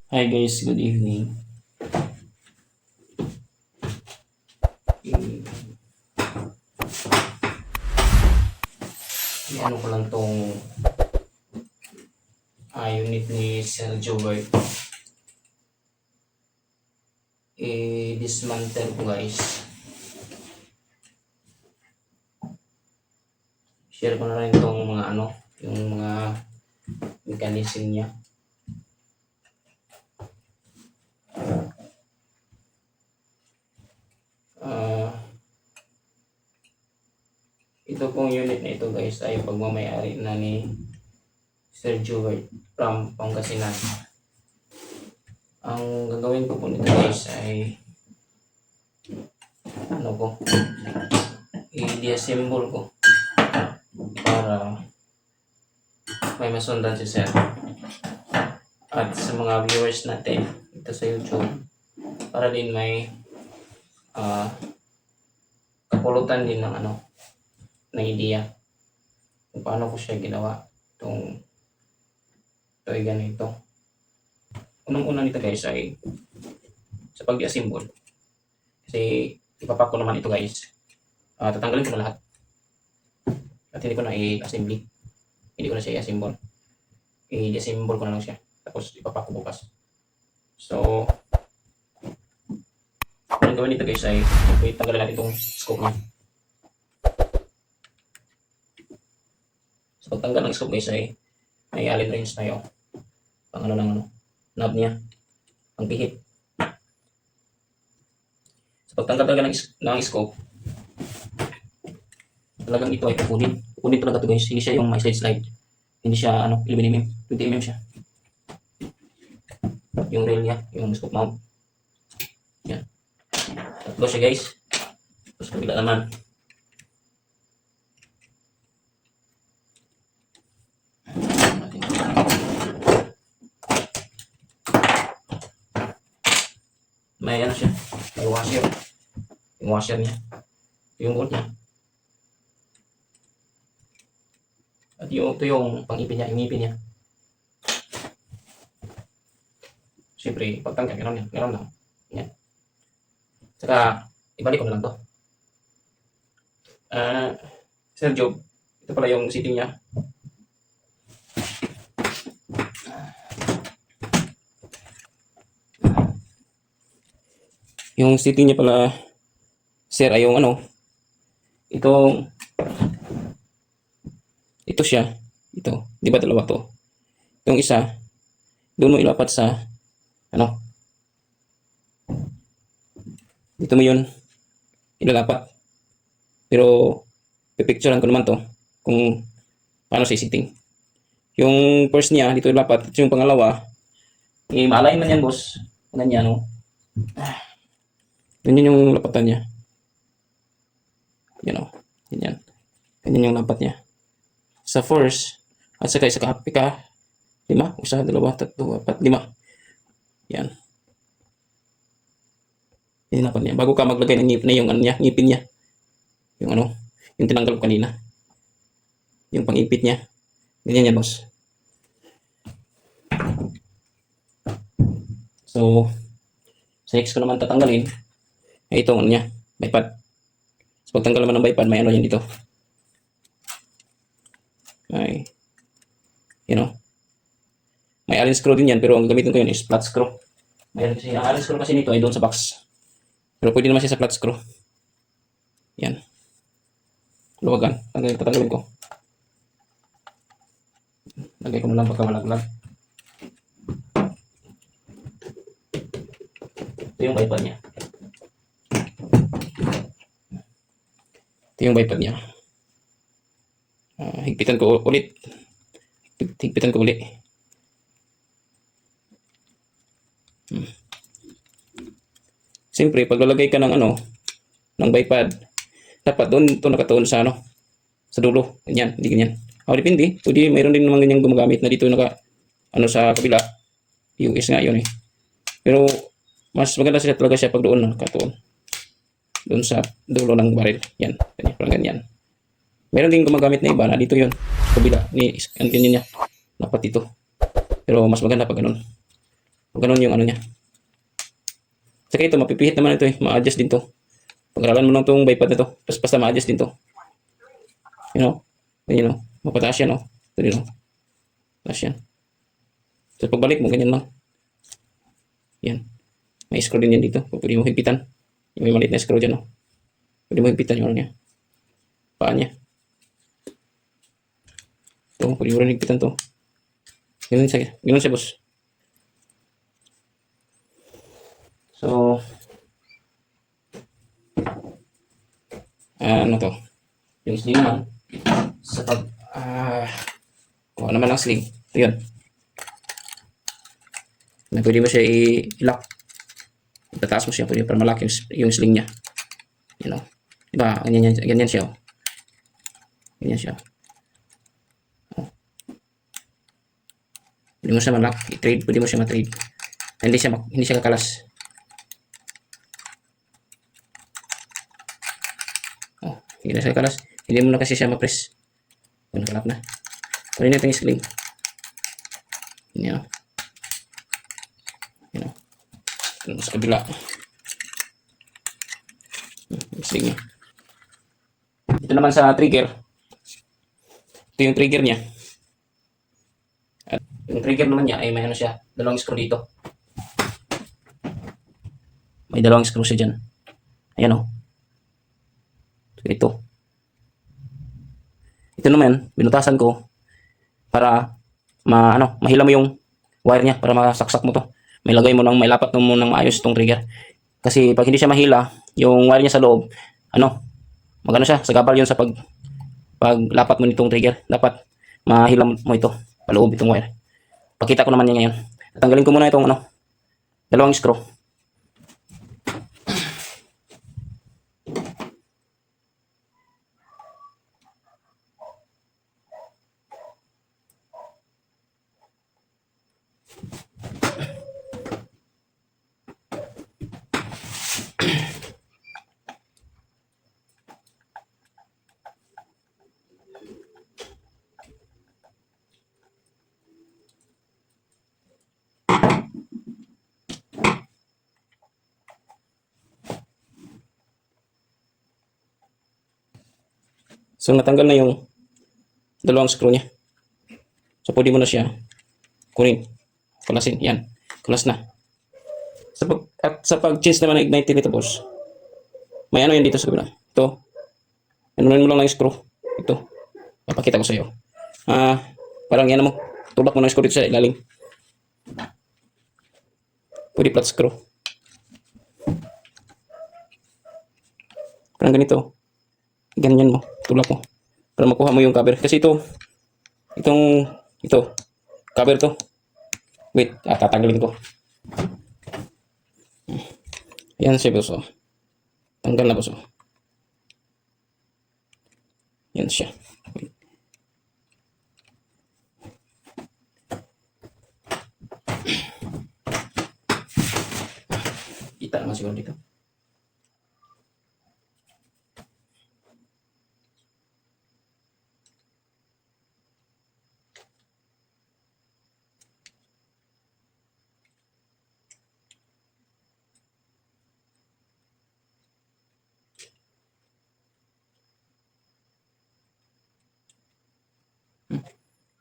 Hi guys, good evening. I-ano ko lang tong unit ni Sir Jobert. I-dismantle ko guys. Share ko na rin tong mga yung mga mechanism niya. Ito pong unit na ito guys ay pagmamayari na ni Sir Jobert from Pangasinan. Ang gagawin ko po nito guys ay i-disassemble ko para may masundan si Sir. At sa mga viewers natin ito sa YouTube, para din may kapulutan din ng ng idea kung paano ko siya ginawa ito ay ganito. Unang-una nito guys ay sa pag-assemble, kasi ipapak ko naman ito guys. Tatanggalin ko na lahat at hindi ko na i-assembly, hindi ko na siya i-assemble, i-disassemble ko na lang siya tapos ipapak ko bukas. So ang gawin nito guys ay tanggalin natin itong scope niya. So pagtanggal ng scope guys ay may allen wrench tayo pang knob niya, pang pihit. So pagtanggal talaga ng scope, talagang ito ay kukunin talaga ito guys. Hindi siya yung may slide, hindi siya 11mm, 20mm siya yung rail niya, yung scope mount. Yan, tatlo siya guys. Tapos kabila naman may siya, may washer, yung washer niya, yung bolt niya, at ito yung pang-ipin niya, yung ngipin niya. Siyempre pagtanggal gano'n lang yan. Saka ibalik ko na lang to. Sir Job, ito pala yung seating niya. Yung seating niya pala, sir, ay yung ito siya, ito, di ba dalawa to? Yung isa, doon mo ilapat sa, dito mo yun ilalapat. Pero, pipicturean ko naman to, kung paano siya seating. Yung first niya, dito ilapat, at yung pangalawa, maalayin man yan boss, ganyan ganyan yung lapatan niya. Yan ganyan. Ganyan yung lapat niya. Sa first, at saka isa ka, 5, 1, 2, 3, 4, 5. Yan. Yan lapat niya. Bago ka maglagay ng ngipin niya. Yung yung tinanggal ko kanina. Yung pang-ipit niya. Ganyan yan, boss. So, sa next ko naman tatanggalin ay itong niya, bipod. So pagtanggal naman ng bipod, may yan dito. May, may allen screw din yan, pero ang gamitin ko yun is flat screw. Mayroon kasi, ang allen screw kasi nito ay doon sa box. Pero pwede naman siya sa flat screw. Yan. Luwagan. Tatanggalin ko. Lagay ko na lang baka malaglag. Ito yung bipod niya. Ito yung bipod niya. Higpitan ko ulit. Siyempre, pag lalagay ka ng ng bipod, dapat doon ito nakatuon sa sa dulo. Ganyan, hindi ganyan. Depende. Pwede, mayroon din naman ganyang gumagamit na dito sa kabila. US nga yun eh. Pero, mas maganda talaga siya pag doon nakatuon. Doon sa dulo ng baril. Yan, parang ganyan. Meron din gumagamit na iba na dito yun. Sa kabila, ang ganyan niya. Dapat dito. Pero mas maganda pag ganun. Pag ganun yung ano niya. Saka ito, mapipihit naman ito eh. Ma-adjust din to. Pag-aralan mo lang itong bipod na to. Basta ma-adjust din to. You know? Ganyan o. Mapataas yan o. Ito din o. Taas yan. So pagbalik mo, ganyan lang. Yan. May screw din yan dito. Pwede mo higpitan. Yung may maliit na screw dyan o. Pwede mo higpitan yung ano niya. Paa niya. Ito, pwede mo rin higpitan to. Ganun siya boss. So, ano to? Yung sling naman, sa pag, kung ano naman ang sling, ito yun. Na pwede mo siya i-lock. Itataas mo siya, pwede para malaki yung sling niya. You know? Diba? Ganyan siya. Oh. Ganyan siya. Oh. Pwede mo siya ma-lock, i-trade, pwede mo siya ma-trade. Hindi siya kakalas. Hindi na siya kalas. Hindi mo na kasi siya ma-press. Kalap na. Kunin natin yung sling. Yan. Yan. Yan sa kabila. Yung sling niya. Ito naman sa trigger. Ito yung trigger niya. At yung trigger naman niya ay may ano siya. Dalawang screw dito. May dalawang screw siya dyan. Ayan o. Ito naman, binutasan ko para mahila mo yung wire niya para masaksak mo to. May lagay mo may lapat mo ng maayos itong trigger. Kasi pag hindi siya mahila, yung wire niya sa loob, magano siya, sagabal yun sa paglapat mo nitong trigger. Dapat mahila mo ito, paloob itong wire. Pakita ko naman niya ngayon. Tatanggalin ko muna itong dalawang screw. So natanggal na yung dalawang screw niya. So pwede mo na siya kunin. Kulasin. Yan. Kulas na. Sa pag-change naman ng igniter nito boss, may yan dito sa kabila. Ito. Anunin mo lang ng screw. Ito. Papakita ko sa iyo. Parang yan mo. Tulak mo ng screw dito sa ilalim. Pwede flat screw. Parang ganito. Ganyan mo. Tulak mo. Para makuha mo yung cover. Kasi ito. Cover to. Wait. Tatanggalin ko. Yan siya boss. Tanggal na boss. Yan siya. Wait. Kita naman siguro dito.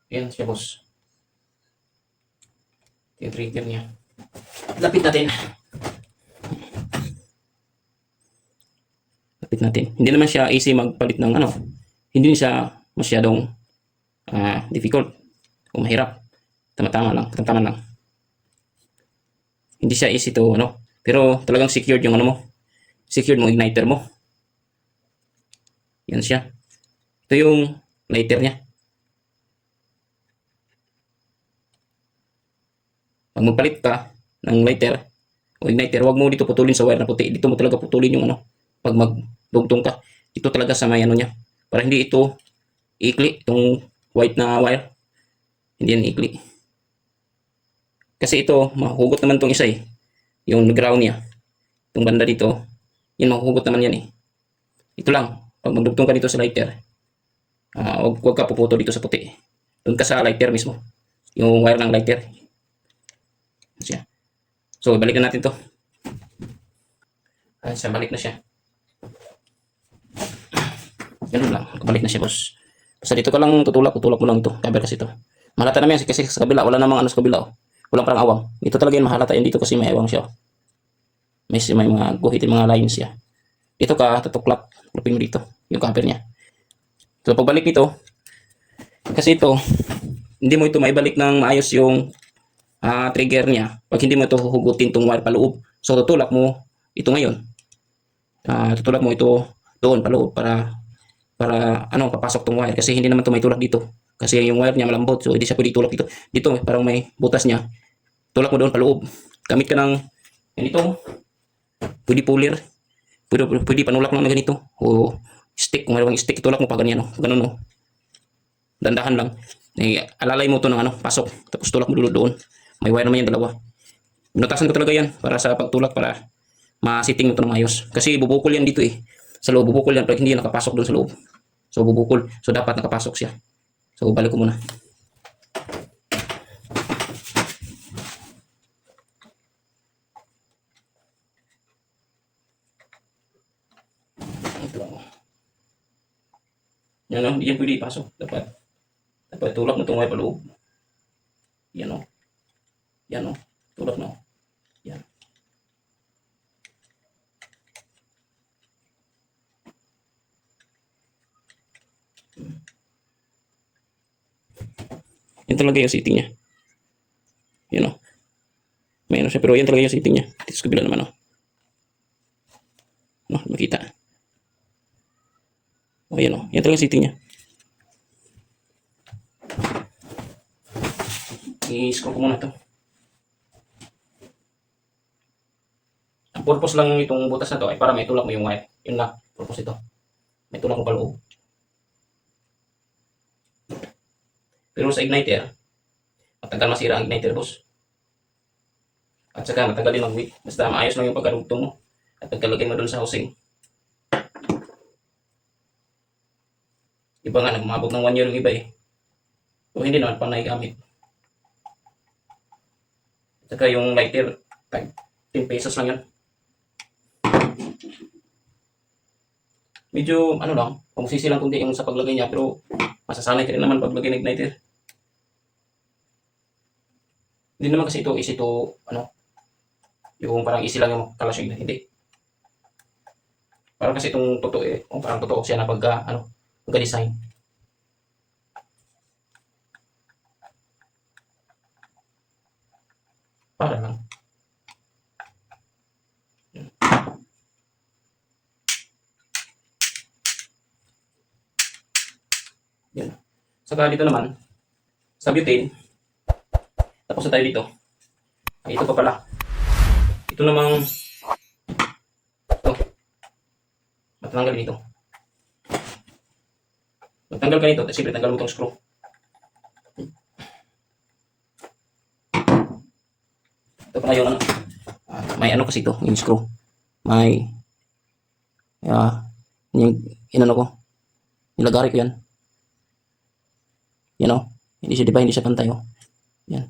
Yan siya boss. Yung trigger niya. Lapit natin. Hindi naman siya easy magpalit ng Hindi siya masyadong difficult o mahirap. Tama-tama lang. Hindi siya easy to pero talagang secured yung secured mo igniter mo. Yan siya. Ito yung lighter niya. Pag magpalit ka ng lighter o igniter, huwag mo dito putulin sa wire na puti. Dito mo talaga putulin yung pag magdugtong ka. Dito talaga sa may niya. Para hindi ito ikli, itong white na wire. Hindi yan ikli. Kasi ito, mahuhugot naman itong isa eh. Yung ground niya. Itong banda dito, yan mahuhugot naman yan eh. Ito lang, pag magdugtong ka dito sa lighter, huwag ka puputo dito sa puti. Doon ka sa lighter mismo. Yung wire ng lighter. Siya. So, balik na natin to. Ay, balik na siya. Ganun lang. Balik na siya, boss. Basta dito ka lang tutulak mo lang ito. Cover kasi ito. Mahalata naman yan kasi sa kabila. Wala namang ano sa kabila. Oh. Walang parang awang. Ito talaga yung mahalata yan dito kasi may awang siya. Oh. May mga guhit, mga lines siya. Dito ka, tutuklap. Klapin mo dito. Yung cover niya. So, pagbalik nito, kasi ito, hindi mo ito maibalik ng maayos yung trigger niya. Pag hindi mo ito huhugutin itong wire paloob. So, tutulak mo ito ngayon. Tutulak mo ito doon paloob para papasok tong wire kasi hindi naman to may tulak dito kasi yung wire niya malambot, so hindi siya pwede tulak dito parang may butas niya. Tulak mo doon paloob, gamit ka ng ganito, pwede puller, pwede panulak lang na ganito o stick. Kung mayroong stick, tulak mo pa ganyan, ganun, dandahan lang, alalay mo to ng pasok, tapos tulak mo doon. May wire naman yan, dalawa. Binutasan ko talaga yan para sa pagtulak, para ma-sitting mo to ng ayos kasi bubukol yan dito sa loob, bubukol yan pag hindi yan nakapasok doon sa loob. So, bubukol. So, dapat nakapasok siya. So, balik ko muna. Ito. Yan, hindi yan pwede ipasok. Dapat tulak mo itong wire paloob. Yan, Yan, tulak na. Yan. Yan talaga yung sitting niya. Yan, may siya, pero yan talaga yung sitting niya. Dito sa kabila naman, makita. Yan, yan talaga yung sitting niya. I-screw ko muna ito. Ang purpose lang itong butas na to ay para may tulak mo yung wire. Yun lang, purpose ito. May tulak mo paloob. Pero sa igniter, matagal masira ang igniter, boss. At saka matagal din mag-weak. Basta maayos lang yung pagkarugtong mo. At pagkalagay mo doon sa housing. Iba nga, nagmabog ng 1 year yung iba So hindi naman pa naigamit. At saka yung lighter, 10 pesos lang yan. Medyo, lang, pamusisi lang kundi yung sa paglagay niya. Pero masasanay ka rin naman paglagay ng igniter. Hindi naman kasi ito easy to, yung parang easy lang yung kalas yung hindi. Parang kasi itong totoo parang totoo siya na pagka-design. Para lang. Yan. Saka dito naman, sa butane, tapos na tayo dito. Ay, ito pa pala. Ito namang matanggal dito. Matanggal ka nito, at siyempre tanggal mo itong screw. Ito pala yung may kasi ito, yung screw. May yung ko. Nilagari ko yan. Hindi siya, diba, hindi siya pantay, Yan.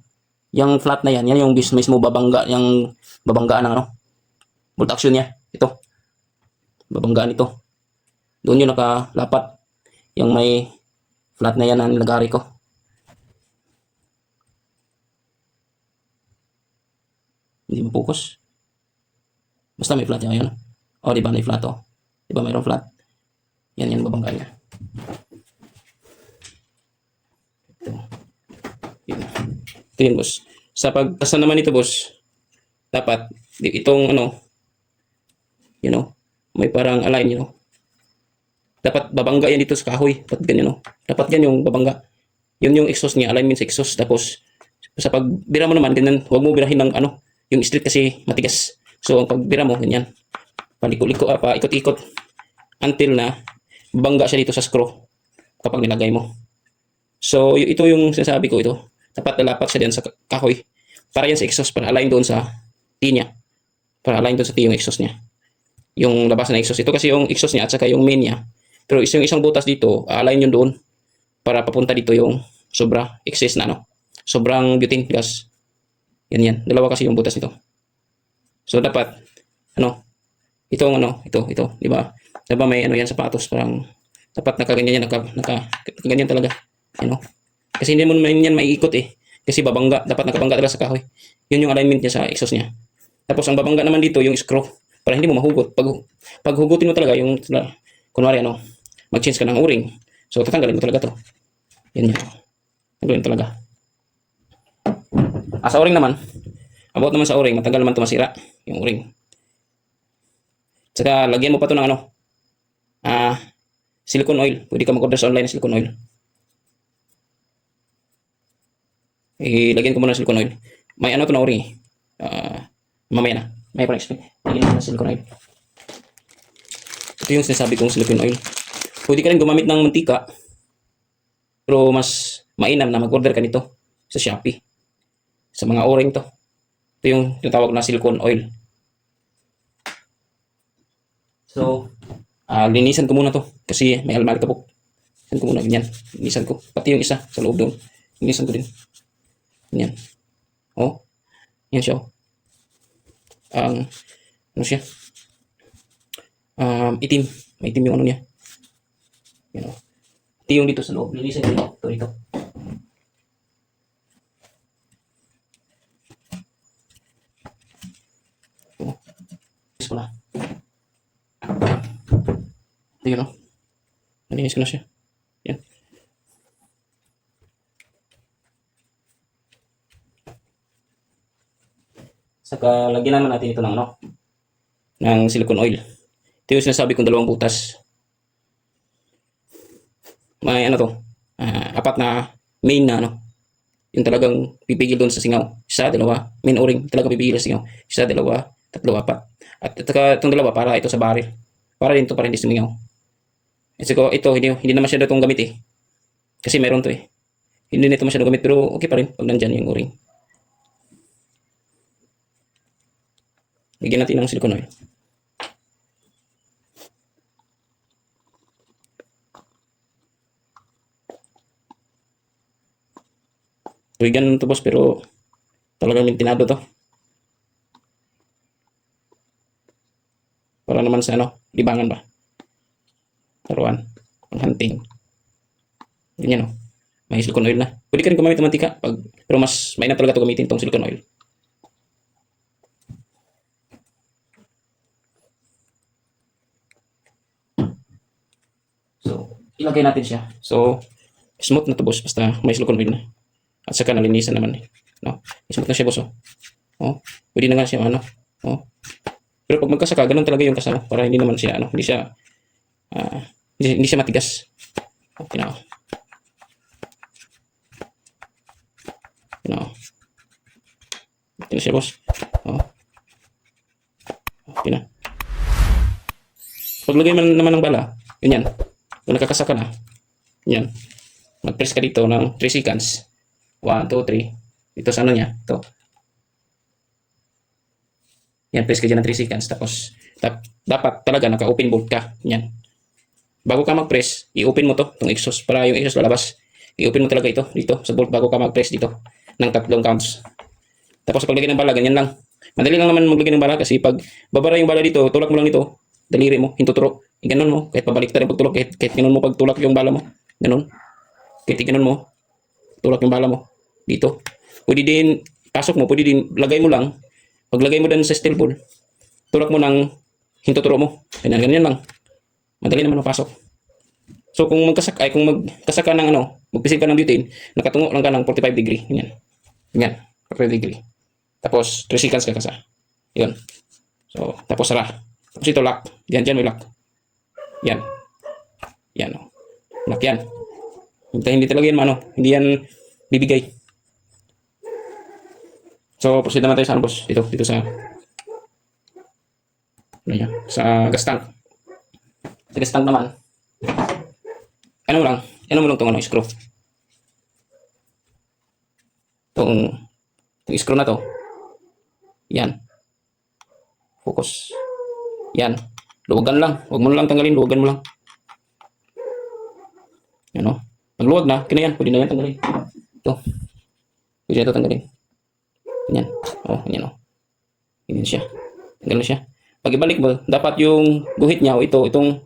Yung flat na yan yung mismo babanggaan ng bolt action niya. Ito. Babanggaan ito. Doon yung nakalapat. Yung may flat na yan na nilagari ko. Hindi mo focus. Basta may flat yan. Diba may flat, Diba mayroong flat? Yan babanggaan niya. Ito yun, boss. Sa pagkasa naman ito, boss, dapat itong may parang align, dapat babangga yan dito sa kahoy. Dapat ganyan, dapat yan yung babangga. Yun yung exhaust niya, alignment sa exhaust. Tapos sa pagbira mo naman, ganyan, huwag mo birahin ng yung straight kasi matigas. So ang pagbira mo, ganyan, paliko-liko, paikot-ikot until na babangga siya dito sa screw kapag nilagay mo. So ito yung sinasabi ko, ito dapat lalapat siya diyan sa kahoy para yan sa exhaust, para align doon sa T niya, para align doon sa T yung exhaust niya, yung labas na exhaust. Ito kasi yung exhaust niya at saka yung main niya, pero yung isang butas dito align yun doon para papunta dito yung sobra excess na sobrang butane gas. Yan dalawa kasi yung butas nito. So dapat ano, ito, di ba? Diba may ano yan sapatos, parang dapat nakaganyan yan, nakaganyan talaga. Ano? Kasi hindi mo naman yan maiikot eh. Kasi babangga, dapat nakabangga talaga sa kahoy. Yun yung alignment niya sa exhaust niya. Tapos ang babangga naman dito yung screw para hindi mo mahugot. Pag hugutin mo talaga yung kunwari ano, mag-change ka ng o-ring. So tatanggalin mo talaga to. Yan yun. Tanggalin talaga. Sa o-ring naman, about naman sa o-ring, matagal naman ito masira yung o-ring. Saka lagyan mo pa to ng ano, silicone oil. Pwede ka mag-order sa online ng silicone oil. Ilagyan ko muna ng silicone oil. May ano to na o-ring eh. Mamaya na. May pa explain. Lagyan mo ng silicone oil. Ito yung sinasabi kong silicone oil. Pwede ka rin gumamit ng mantika. Pero mas mainam na mag-order ka nito sa Shopee. Sa mga o-ring to. Ito yung tinatawag na silicone oil. So, linisan ko muna to. Kasi may almari ka po. Linisan ko muna. Ganyan. Linisan ko. Pati yung isa sa loob doon. Linisan ko din. Ganyan. Oh. Yan siya. Ano siya? Itim. May itim yung ano niya. Yan o. Ito yung dito sa loob. Linisan ko dito. Ito dito. Linis ko na. Ito yun o. Nalinis ko na siya. Yan. Saka lagyan naman natin ito ng ano, ng silicone oil. Ito yung sinasabi kong dalawang butas. May ano to, apat na main na ano, yung talagang pipigil doon sa singaw. Isa, dalawa, main o-ring talaga pipigil sa singaw. Isa, dalawa, tatlo, apat. At itong dalawa para ito sa barrel. Para rin to para hindi sumingaw. Kasi ko ito hindi na masyado itong gamit eh. Kasi meron to eh. Hindi na ito masyado gamit pero okay pa rin pag nandyan yung o-ring. Bigyan natin ng silicone oil. Bigyan to boss pero talagang lintinado to. Para naman sa ano, libangan ba? Taruan, hunting. Ganyan o. May silicone oil na. Pwede ka rin gumamit ng mantika pero mas mainam talaga ito gamitin itong silicone oil. So, ilagay natin siya. So, smooth na to boss basta may silicone oil na. At saka nalinisan naman eh. No? Smooth na siya boss oh. Oh, pwede na nga siya ano. Oh. Pero pag magkasaka, ganun talaga yung kasama para hindi naman siya ano, hindi siya matigas. Okay na. Okay na. Okay na siya boss. Oh. Okay na. Paglagay man naman ng bala, ganyan. Kung nakakasaka na, yan. Mag-press ka dito ng 3 seconds. 1, 2, 3. Dito sa ano niya. Ito. Yan, press ka dyan ng 3 seconds. Tapos, dapat talaga naka-open bolt ka. Yan. Bago ka mag-press, i-open mo to, itong exhaust. Para yung exhaust lalabas. I-open mo talaga ito, dito, sa bolt bago ka mag-press dito. Ng 3 counts. Tapos, paglagay ng bala, ganyan lang. Madali lang naman maglagay ng bala kasi pag babara yung bala dito, tulak mo lang dito. Daliri mo, hintuturo. Ganon mo, kahit pabalik tayo pagtulak, kahit ganon mo pagtulak yung bala mo. Ganon. Kahit ganon mo, tulak yung bala mo. Dito. Pwede din, pasok mo, pwede din, lagay mo lang. Paglagay mo din sa steel ball, tulak mo ng hintuturo mo. Ganyan lang. Madali naman mapasok. So kung kung magkasaka ng ano, magpisil ka ng butane, nakatungo lang ka ng 45 degree. Ganyan. Ganyan. 45 degree. Tapos 3 seconds ka kasa. Yun. So, tapos sara. Tapos ito lock. Diyan may lock. Yan. Yan o. Lock yan. Hindi talaga yan hindi yan bibigay. So, proceed naman tayo sa boss. Dito sa ano yan? Sa gas tank. Sa gas tank naman. Ano mo lang itong screw. Itong screw na to. Yan. Focus. Yan. Luwagan lang. Huwag mo lang tanggalin. Luwagan mo lang. Yan o. Pagluwag na, kina yan. Pwede na yan tanggalin. Ito. Pwede na ito tanggalin. Ganyan. O, ganyan o. Ganyan siya. Ganun siya. Pag ibalik mo, dapat yung guhit niya o itong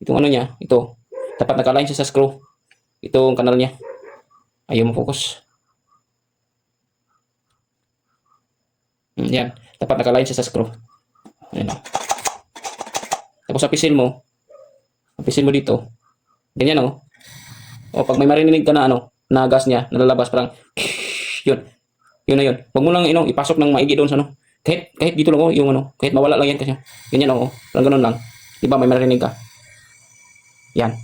ano niya, ito, dapat naka-align siya sa screw. Itong kanal niya. Ayaw mo focus. Yan. Dapat naka-align siya sa screw. Ayan o. Tapos apisil mo dito. Ganyan o. O pag may marinig ka na ano, na gas niya, nalalabas parang yun. Yun na yun. Huwag mo lang ipasok ng maigi doon sa ano. Kahit dito lang yung ano, kahit mawala lang yan kasi. Ganyan o. Parang ganun lang. Di ba may marinig ka? Yan.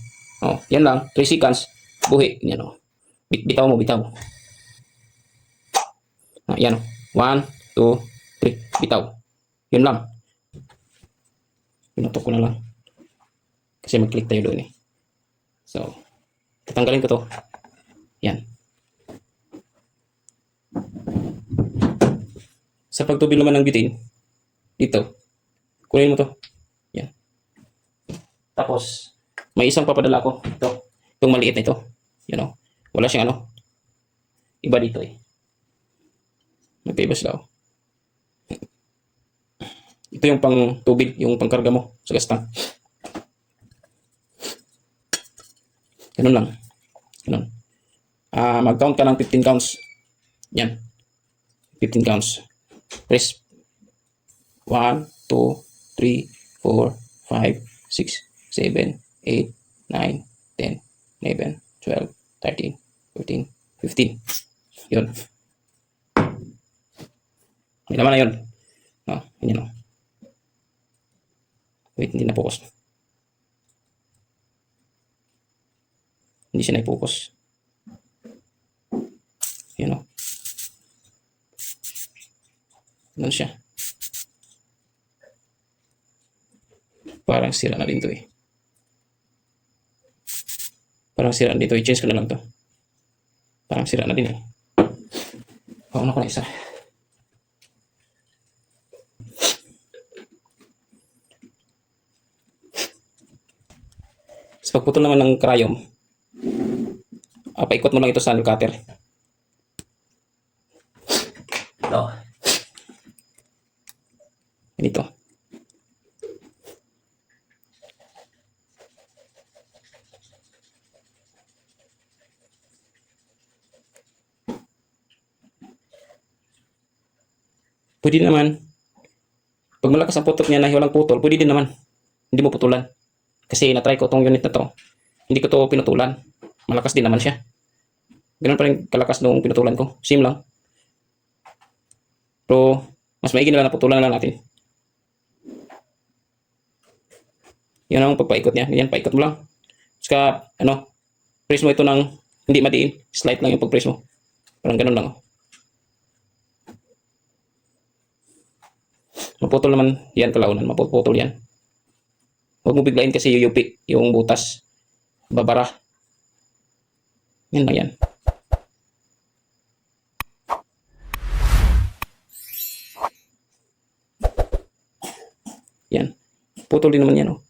O, yan lang. 3 seconds. Buhi. Yan o. Bitaw mo, bitaw. Yan o. 1, 2, 3. Bitaw. Yun lang. Pinutok ko na lang. Kasi mag-click tayo doon eh. So, tatanggalin ko to. Yan. Sa pagtubil naman ng bitin, dito, kunin mo to. Yan. Tapos, may isang papadala ko. Ito. Itong maliit na ito. Yan o. Wala siyang ano. Iba dito eh. Magkaibas daw. Ito yung pang tubig, yung pangkarga mo sa gas tank. Ganun lang. Ganun. Mag-count ka ng 15 counts. Yan. 15 counts. Press 1, 2, 3, 4, 5, 6, 7, 8, 9, 10, 11, 12, 13, 14, 15. Yun. May laman na yun. Ganyan o. Wait, hindi na focus. Hindi siya na-focus. Yan o. Ganun siya. Parang sira na din to eh. Parang sira na dito. I-change ko na lang to. Parang sira na din eh. Pauna ko na isa. Sa pagputol naman ng cryom, paikot mo lang ito sa nail cutter. Ito. Ganito. Pwede naman. Pag malakas ang putok niya na walang putol, pwede din naman. Hindi mo putulan. Kasi na-try ko itong unit na to. Hindi ko to pinutulan. Malakas din naman siya. Ganun pa rin kalakas nung pinutulan ko. Same lang. Pero mas maigi na lang na putulan na lang natin. Yan ang pagpaikot niya. Ganyan, paikot mo lang. Saka, press mo ito ng hindi madiin. Slight lang yung pag-press mo. Parang ganun lang. Maputol naman yan kalaunan. Maputol yan. Huwag mo biglain kasi yuyupi yung butas. Babara. Yan lang yan. Yan. Putol din naman yan oh.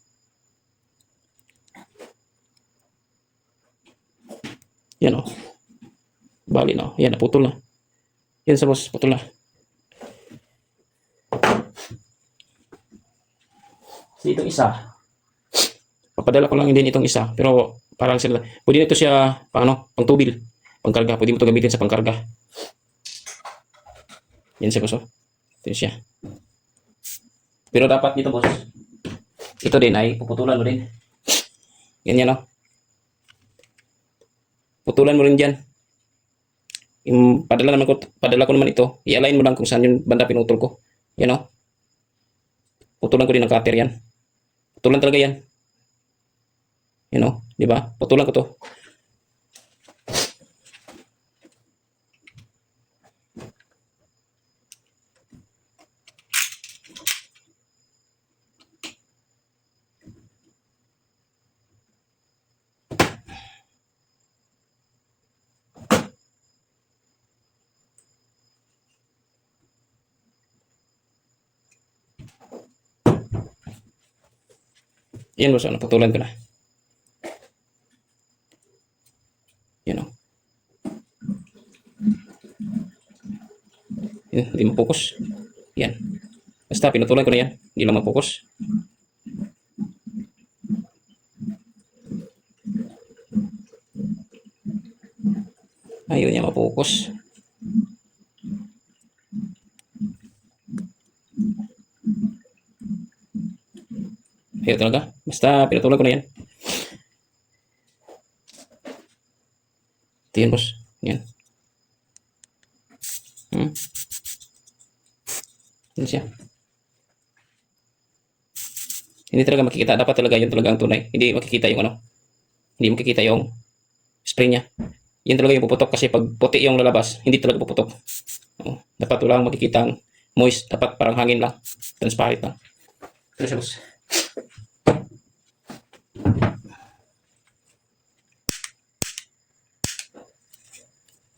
Yan oh. Bali na. Yan, naputol na. Yan sa boss, putol na. So, itong isa. Papadala ko lang din itong isa. Pero parang sila. Pwede nito siya pang tubil. Pangkarga. Pwede mo ito gamitin sa pangkarga. Yan siya boss oh. Ito siya. Pero dapat dito boss. Ito din ay puputulan mo din. Ganyan oh. Putulan mo rin dyan. Padala ko naman ito. I-align mo lang kung saan yung banda pinutol ko. Yan o. Putulan ko din ng cutter yan. Putulan talaga yan. Yan o. Diba? Putulan ko to. Yan boss, putulan ko na. Yan o. Yan, hindi mo focus. Yan. Basta pinutulan ko na yan. Hindi lang mag-focus. Ayaw niya ma-focus. Ayaw talaga. Basta pinutulan ko na yan. Ito yan, boss. Yan. Yan siya. Hindi talaga makikita. Dapat talaga yun talaga ang tunay. Hindi makikita yung ano. Hindi makikita yung spray niya. Yan talaga yung puputok kasi pag puti yung lalabas, hindi talaga puputok. Dapat wala kang makikita ang moist. Dapat parang hangin lang. Transparent lang. Ito siya, boss.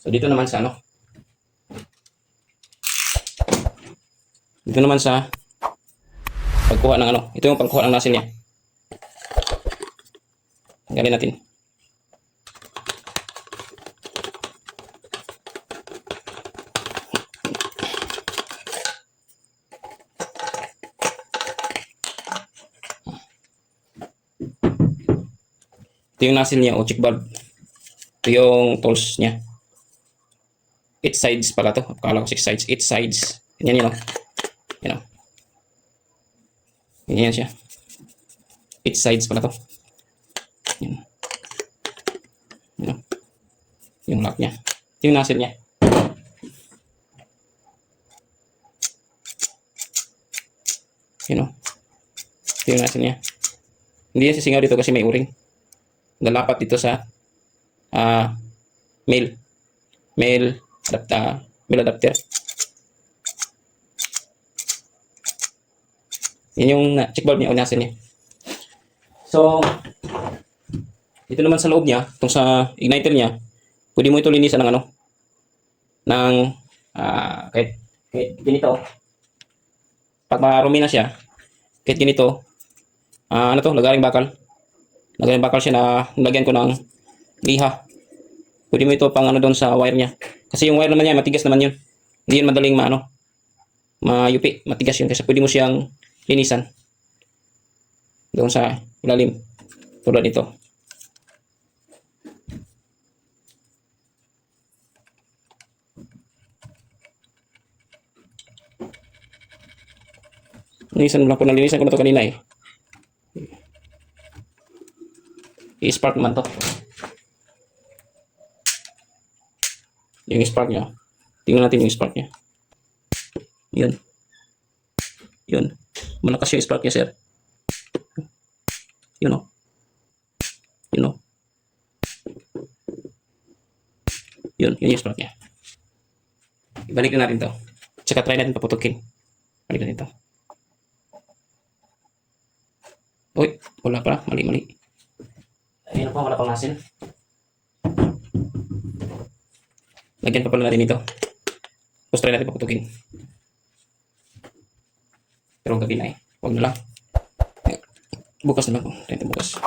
So dito naman sa ano. Dito naman sa pagkuha ng ano. Ito yung pagkuha ng nozzle niya. Tanggalin natin. Ito yung nozzle niya o check valve. Ito yung tools niya. 8 sides pala to. Akala ko 6 sides. 8 sides. Yan yun o. Yan o. Yan siya. 8 sides pala to. Yan. Yan o. Yung lock niya. Ito yung nozzle niya. Yan o. Ito yung nozzle niya. Hindi yan sisingaw dito kasi may uring. Lalapat dito sa male adapter. Yan yung check valve niya o nozzle niya. So, ito naman sa loob niya, itong sa igniter niya, pwede mo ito linisan ng ano, ng kahit ganito. Pag marumi na siya, kahit ganito, ano to, lagaring bakal. Lagaring bakal siya na lagyan ko ng liha. Pwede mo ito pang ano doon sa wire niya. Kasi yung wire naman niya, matigas naman yun. Hindi yun madaling mayupi. Matigas yun. Kasi pwede mo siyang linisan. Doon sa ilalim. Tulad nito. Linisan mo lang po. Nalinisan ko na ito kanina eh. I-spark naman to. Yung spark niya. Tingnan natin yung spark niya. Yun. Yun. Malakas yung spark niya, sir. Yun o. Yun o. Yun. Yun yung spark niya. Ibalik na natin to. Tsaka try natin paputukin. Balik natin to. Uy. Wala pa. Mali. Ayun na po. Wala pang nozzle. Lagyan pa pala natin ito. Tapos try natin paputukin. Pero gabi na eh. Huwag na lang. Bukas na lang. Try natin bukas.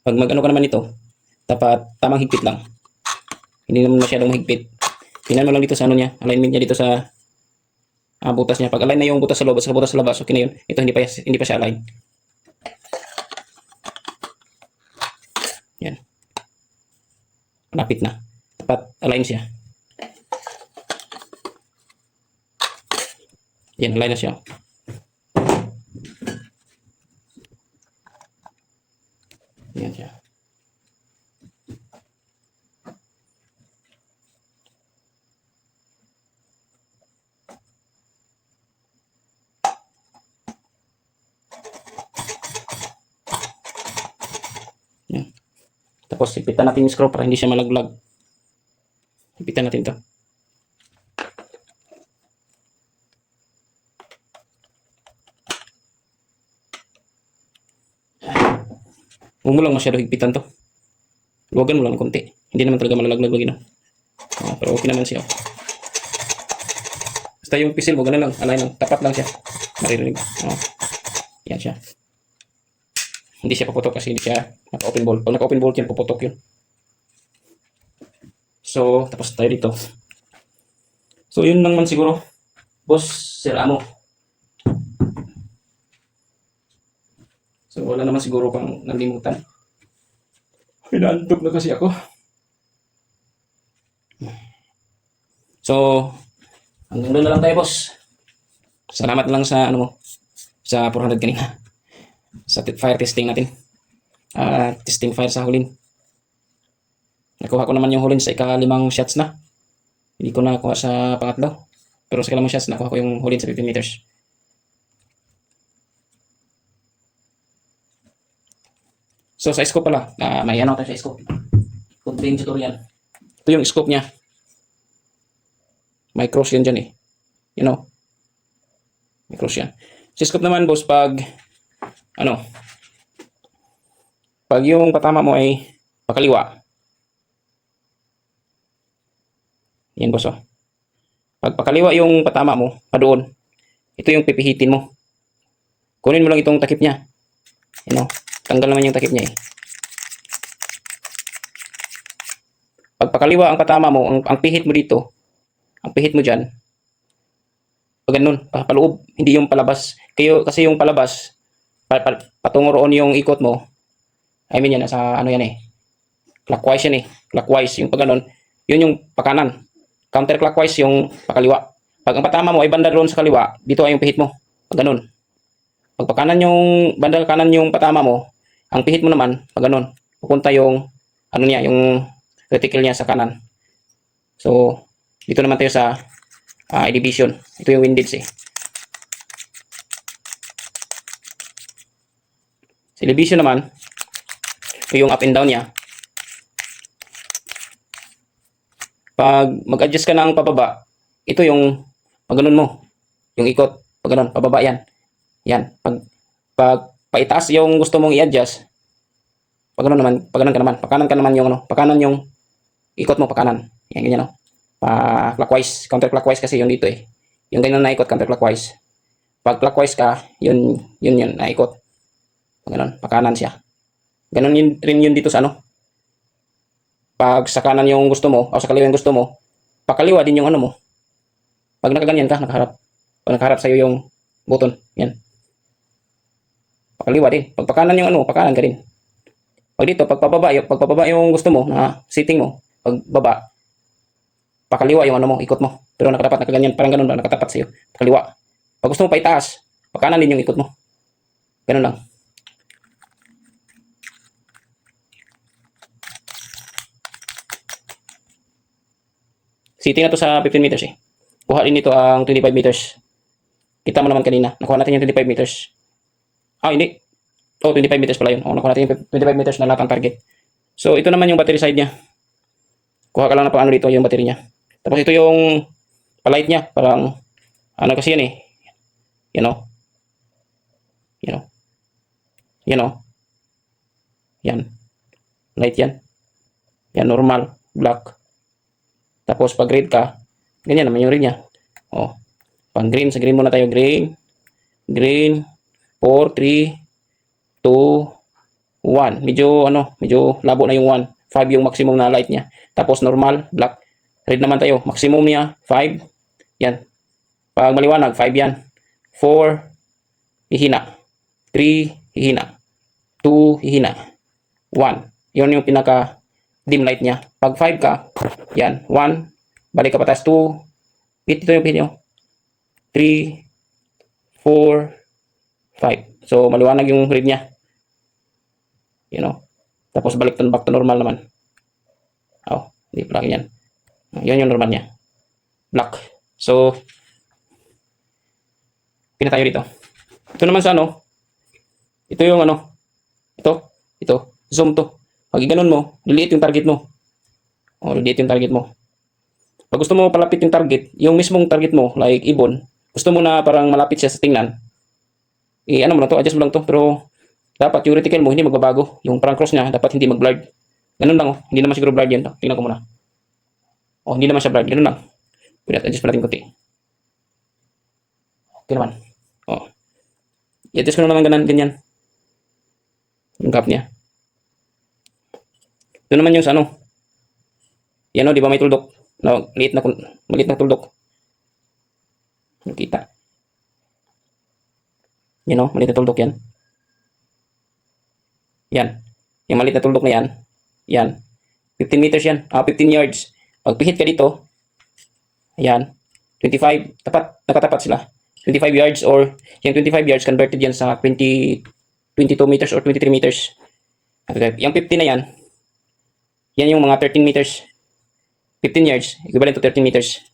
Pag mag-ano ka naman ito, dapat tamang higpit lang. Hindi naman masyadong mahigpit. Tingnan mo lang dito sa ano niya. Alignment niya dito sa butas niya. Pag align na yung butas sa loob at sa butas sa labas, okay na yun. Ito hindi pa siya align. Yan. Malapit na. Dapat align siya. Yan, align na siya. Yan siya. Yan. Tapos ipitan natin yung screw para hindi siya malaglag. Ipitan natin to. Huwag mo lang masyado higpitan to. Luwagan mo lang konti. Hindi naman talaga malalaglag lagi no. Pero okay naman siya. Basta yung pisil, huwag na lang. Align lang. Tapat lang siya. Maririnig. Yan siya. hindi siya puputok kasi hindi siya naka-open bolt. Pag naka-open bolt yan, puputok yun. So, tapos tayo dito. So, yun lang man siguro. Boss, sira mo. So, wala naman siguro pang nalimutan. Inaantok na kasi ako. So, hanggang doon na lang tayo, boss. Salamat lang sa ano mo, sa 400 kanina. Sa fire testing natin. Testing fire sa hulin. Nakuha ko naman yung hulin sa ika-5 shots na. Hindi ko nakuha sa pangatlo. Pero sa ika-5 shots, nakuha ko yung hulin sa 15 meters. So sa scope pala, may ano tayo sa scope. Complete tutorial. Ito yung scope niya. May cross yan dyan eh. You know? May cross yan. Sa scope naman, boss, pag yung patama mo ay pakaliwa. Yan, boss, oh. Pag pakaliwa yung patama mo, pa doon, ito yung pipihitin mo. Kunin mo lang itong takip niya. You know? Tanggal naman yung takip niya eh. Pag pakaliwa ang patama mo, ang pihit mo dito, ang pihit mo dyan, pag ganun, paloob, hindi yung palabas. Kasi yung palabas, patungo roon yung ikot mo, I mean yan, nasa ano yan eh, clockwise yan eh, clockwise, yung pag ganun, yun yung pakanan, counterclockwise yung pakaliwa. Pag ang patama mo ay banda roon sa kaliwa, dito ay yung pihit mo, pag ganun. Pag pakanan yung, banda kanan yung patama mo, ang pihit mo naman, pag ganun, pupunta yung, ano niya, yung reticle niya sa kanan. So, dito naman tayo sa elevation. Ito yung windage eh. Sa elevation naman, ito yung up and down niya. Pag mag-adjust ka ng pababa, ito yung pag ganun mo, yung ikot, pag ganun, pababa yan. Yan. Pag paitaas yung gusto mong i-adjust, pag ganun naman, pag ganun ka naman yung ano, pakanan yung ikot mo, pakanan. Yan, ganyan no. Clockwise, counterclockwise kasi yung dito eh. Yung ganyan na ikot, counterclockwise. Pag clockwise ka, yun na ikot. Pag ganun, pakanan siya. Ganun rin yun dito sa ano. Pag sa kanan yung gusto mo, o sa kaliwa yung gusto mo, pakaliwa din yung ano mo. Pag nakaganyan ka, nakaharap. Pag nakaharap sa'yo yung button, yan. Pakaliwa din. Pag pakanan yung ano, pakanan ka din. Pag dito, pag pababa yung gusto mo, na setting mo, pag baba, pakaliwa yung ano mo, ikot mo. Pero nakatapat, nakaganyan, parang ganun lang, nakatapat sa'yo. Pakaliwa. Pag gusto mo pa itaas, pakanan din yung ikot mo. Ganun lang. Setting na to sa 15 meters eh. Kuha din nito ang 25 meters. Kita mo naman kanina, nakuha natin yung 25 meters. Hindi. 25 meters pala yun. Nakuha natin yung 25 meters na lahat ang target. So, ito naman yung battery side niya. Kuha ka lang na pang ano dito, yung battery niya. Tapos ito yung palight niya. Parang, ano kasi yan eh. You know? Yan. Light yan. Yan, normal. Black. Tapos, pag red ka, ganyan naman yung red niya. Pag green, sa green muna tayo. Green. 4, 3, 2, 1. Medyo labo na yung 1. 5 yung maximum na light niya. Tapos normal, black. Red naman tayo. Maximum niya, 5. Yan. Pag maliwanag, 5 yan. 4, hihina. 3, hihina. 2, hihina. 1. Yun yung pinaka dim light niya. Pag 5 ka, yan. 1, balik ka patas. 2, ito yung pinyo. 3, 4, 5. So, maliwanag yung red niya. Tapos balik back to normal naman. Hindi pala yan. Yan yung normal niya. Black. So, pina tayo dito. Ito naman sa ano. Ito yung ano. Ito. Zoom to. Pag iganon mo, liliit yung target mo. Liliit yung target mo. Pag gusto mo palapit yung target, yung mismong target mo, like ibon, gusto mo na parang malapit siya sa tingnan, ano mo lang to, adjust mo lang to, pero dapat yung reticle mo hindi magbabago. Yung parang cross niya, dapat hindi mag-blurred. Ganun lang Hindi naman siguro blurred yan. Tingnan ko muna. Hindi naman siya blurred. Ganun lang. Adjust pa natin konti. Okay naman. I-adjust ko na naman ganyan. Yung gap niya. Ito naman yung sa ano. Yan o, di ba may tuldok? Maliit na tuldok. Nakita. Yan o, maliit na tuldok yan. Yan. Yung maliit na tuldok na yan. Yan. 15 meters yan. 15 yards. Pag pihit ka dito, ayan, 25, nakatapat sila. 25 yards or yung 25 yards converted yan sa 22 meters or 23 meters. Yung 50 na yan, yan yung mga 13 meters. 15 yards, equivalent to 13 meters.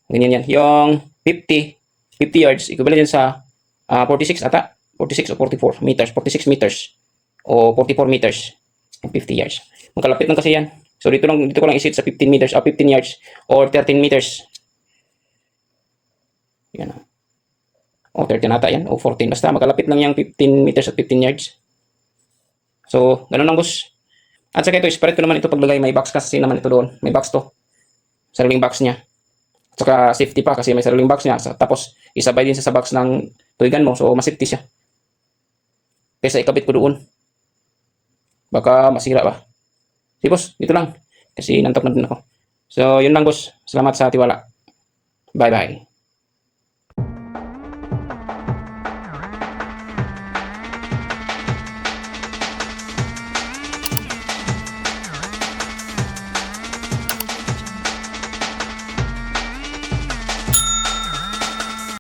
Ganyan yan. Yung 50 yards, equivalent yan sa 46 ata. 46 o 44 meters. 46 meters o 44 meters. Yung 50 yards. Magkalapit lang kasi yan. So dito ko lang isit sa 15 meters, 15 yards or 13 meters. Yan. O 13 ata yan o 14. Basta magkalapit lang yung 15 meters at 15 yards. So, ganun lang boss. At saka ito, separate ko naman ito paglagay. May box kasi naman ito doon. May box to. Sariling box niya. At saka safety pa kasi may sariling box niya. Tapos, isabay din sa box ng tuigan mo. So, mas safety siya. Kaysa ikabit ko doon. Baka masira ba. Sige boss, dito lang. Kasi nantok na din ako. So, yun lang boss. Salamat sa tiwala. Bye-bye.